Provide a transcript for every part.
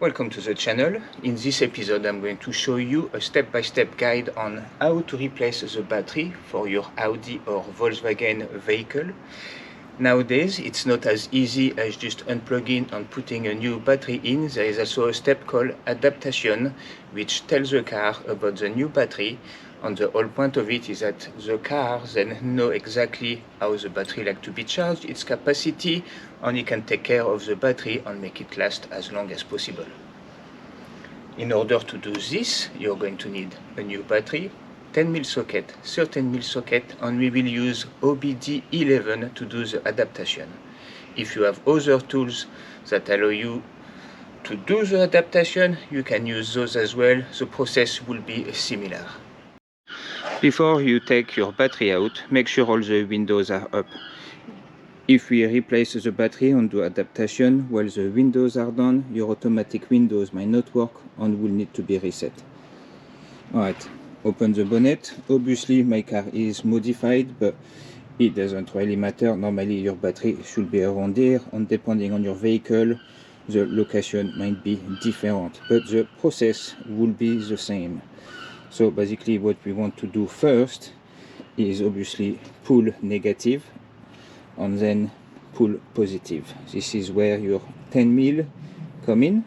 Welcome to the channel. In this episode I'm going to show you a step-by-step guide on how to replace the battery for your Audi or Volkswagen vehicle. Nowadays it's not as easy as just unplugging and putting a new battery in. There is also a step called adaptation, which tells the car about the new battery, and the whole point of it is that the car then know exactly how the battery like to be charged, its capacity, and it can take care of the battery and make it last as long as possible. In order to do this, you're going to need a new battery, 10mm socket, 13mm socket, and we will use OBD11 to do the adaptation. If you have other tools that allow you to do the adaptation, you can use those as well. The process will be similar. Before you take your battery out, make sure all the windows are up. If we replace the battery and do adaptation while the windows are down, your automatic windows might not work and will need to be reset. Alright, open the bonnet. Obviously my car is modified, but it doesn't really matter. Normally your battery should be around here, and depending on your vehicle the location might be different, but the process will be the same. So basically what we want to do first is obviously pull negative and then pull positive. This is where your 10mm come in.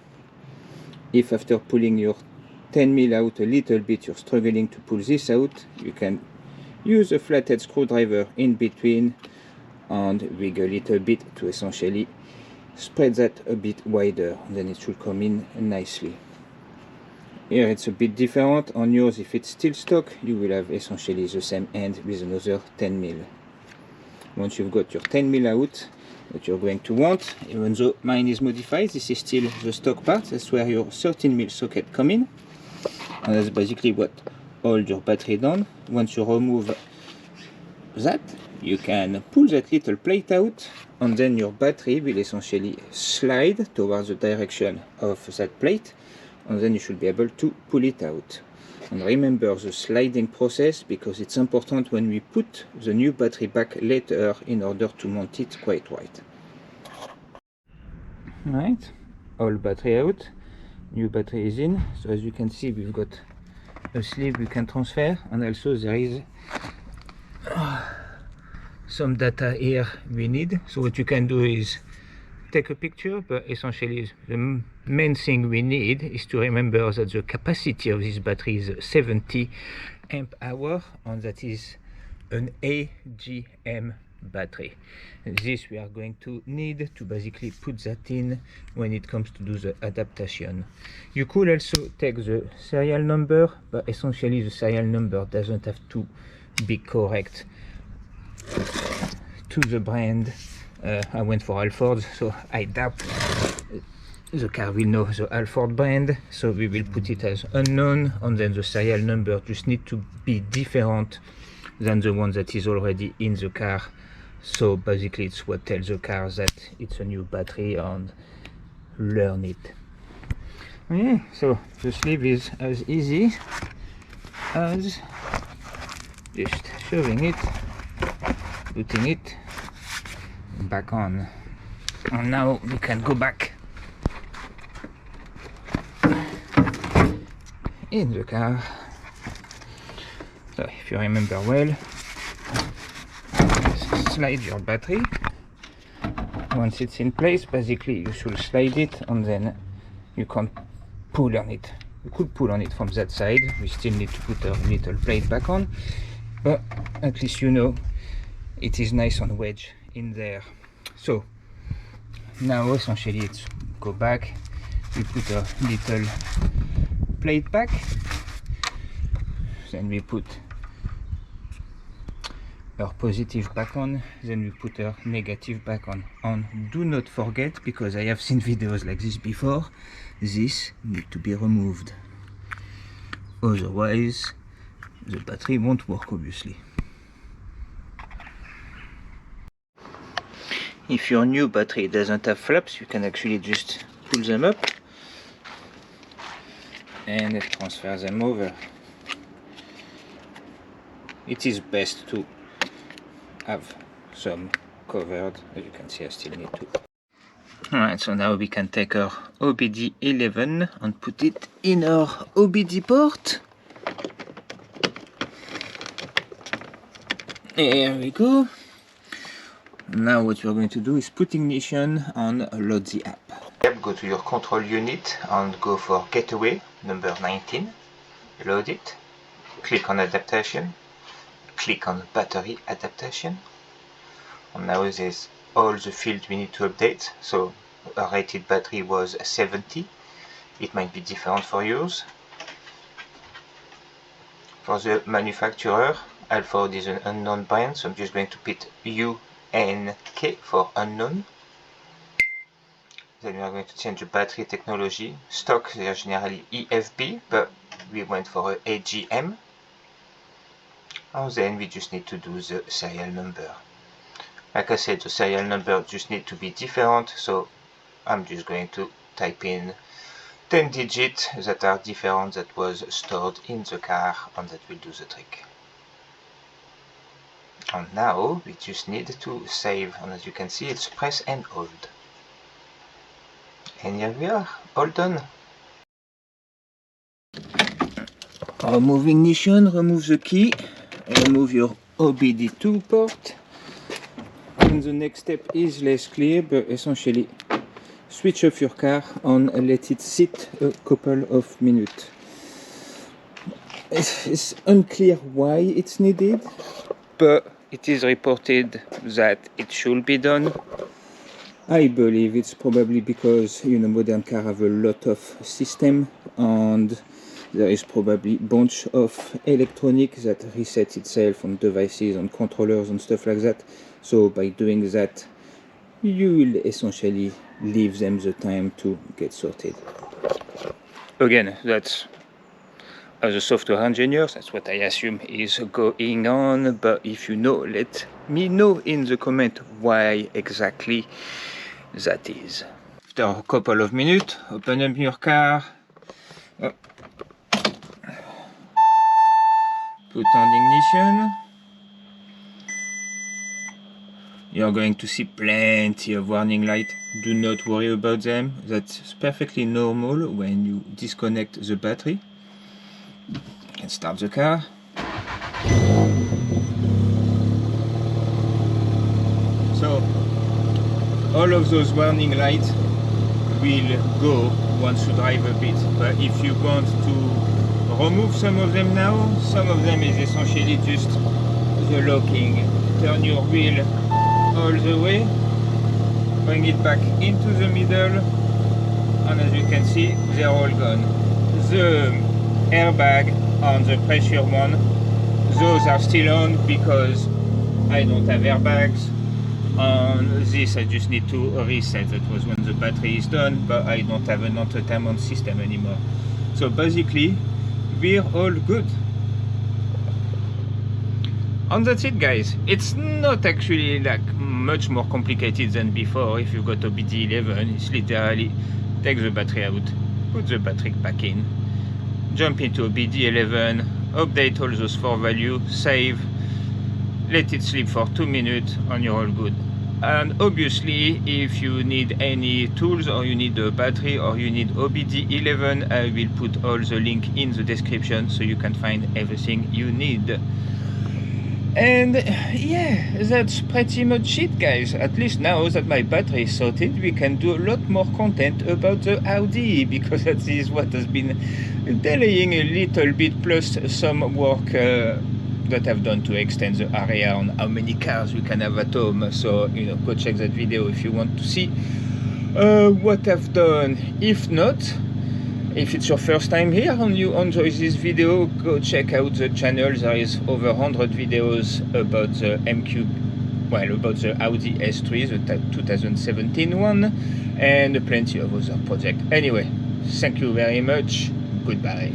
If after pulling your 10mm out a little bit you're struggling to pull this out, you can use a flathead screwdriver in between and wiggle a little bit to essentially spread that a bit wider, and then it should come in nicely. Here it's a bit different. On yours, if it's still stock, you will have essentially the same end with another 10mm. Once you've got your 10mm out that you're going to want, even though mine is modified, this is still the stock part. That's where your 13mm socket come in, and that's basically what holds your battery down. Once you remove that, you can pull that little plate out, and then your battery will essentially slide towards the direction of that plate, and then you should be able to pull it out. And remember the sliding process, because it's important when we put the new battery back later in order to mount it quite right. Alright, all battery out, new battery is in. So as you can see, we've got a sleeve we can transfer, and also there is some data here we need. So what you can do is take a picture, but essentially the main thing we need is to remember that the capacity of this battery is 70 amp hour, and that is an AGM battery. And this we are going to need to basically put that in when it comes to do the adaptation. You could also take the serial number, but essentially the serial number doesn't have to be correct to the brand. I went for Alford, so I doubt the car will know the Alford brand, so we will put it as unknown, and then the serial number just need to be different than the one that is already in the car. So basically it's what tells the car that it's a new battery and learn it. Okay, so the sleeve is as easy as just shoving it, putting it back on, and now we can go back in the car. So if you remember well, slide your battery. Once it's in place, basically you should slide it, and then you can pull on it. You could pull on it from that side. We still need to put a little plate back on, but at least you know it is nice and wedged in there. So now essentially it's go back, we put a little plate back, then we put our positive back on, then we put our negative back on. And do not forget, because I have seen videos like this before, this needs to be removed, otherwise the battery won't work obviously. If your new battery doesn't have flaps, you can actually just pull them up and transfer them over. It is best to have some covered. As you can see, I still need to Alright, so now we can take our OBD11 and put it in our OBD port. Here we go. Now what you're going to do is put ignition and load the app. Yep, go to your control unit and go for gateway number 19. Load it. Click on adaptation. Click on battery adaptation. And now there's all the fields we need to update. So a rated battery was 70. It might be different for yours. For the manufacturer, Alford is an unknown brand, so I'm just going to put UNK for unknown. Then we are going to change the battery technology. Stock, they are generally EFB, but we went for a AGM. And then we just need to do the serial number. Like I said, the serial number just need to be different, so I'm just going to type in 10 digits that are different that was stored in the car, and that will do the trick. And now we just need to save, and as you can see, it's press and hold. And here we are, all done. Remove ignition, remove the key, remove your OBD2 port. And the next step is less clear, but essentially switch off your car and let it sit a couple of minutes. It's unclear why it's needed, but it is reported that it should be done. I believe it's probably because, you know, modern cars have a lot of system, and there is probably a bunch of electronic that resets itself on devices, on controllers and stuff like that. So by doing that, you will essentially leave them the time to get sorted. Again, that's, as a software engineer, that's what I assume is going on, but if you know, let me know in the comment why exactly that is. After a couple of minutes, open up your car, put on ignition. You're going to see plenty of warning lights. Do not worry about them. That's perfectly normal when you disconnect the battery. You can start the car. So all of those warning lights will go once you drive a bit. But if you want to remove some of them now, some of them is essentially just the locking. Turn your wheel all the way, bring it back into the middle, and as you can see, they're all gone. The airbag and the pressure one, those are still on because I don't have airbags. On this I just need to reset. That was when the battery is done, but I don't have an entertainment system anymore. So basically we're all good. And that's it, guys. It's not actually like much more complicated than before. If you've got OBD11, it's literally take the battery out, put the battery back in, jump into OBD11, update all those 4 values, save, let it sleep for 2 minutes, and you're all good. And obviously, if you need any tools, or you need a battery, or you need OBD11, I will put all the link in the description so you can find everything you need. And yeah, that's pretty much it, guys. At least now that my battery is sorted, we can do a lot more content about the Audi, because that is what has been delaying a little bit, plus some work that I've done to extend the area on how many cars we can have at home. So, you know, go check that video if you want to see what I've done. If not, if it's your first time here and you enjoy this video, go check out the channel. There is over 100 videos about the about the Audi S3, the 2017 one, and plenty of other projects. Anyway, thank you very much. Goodbye.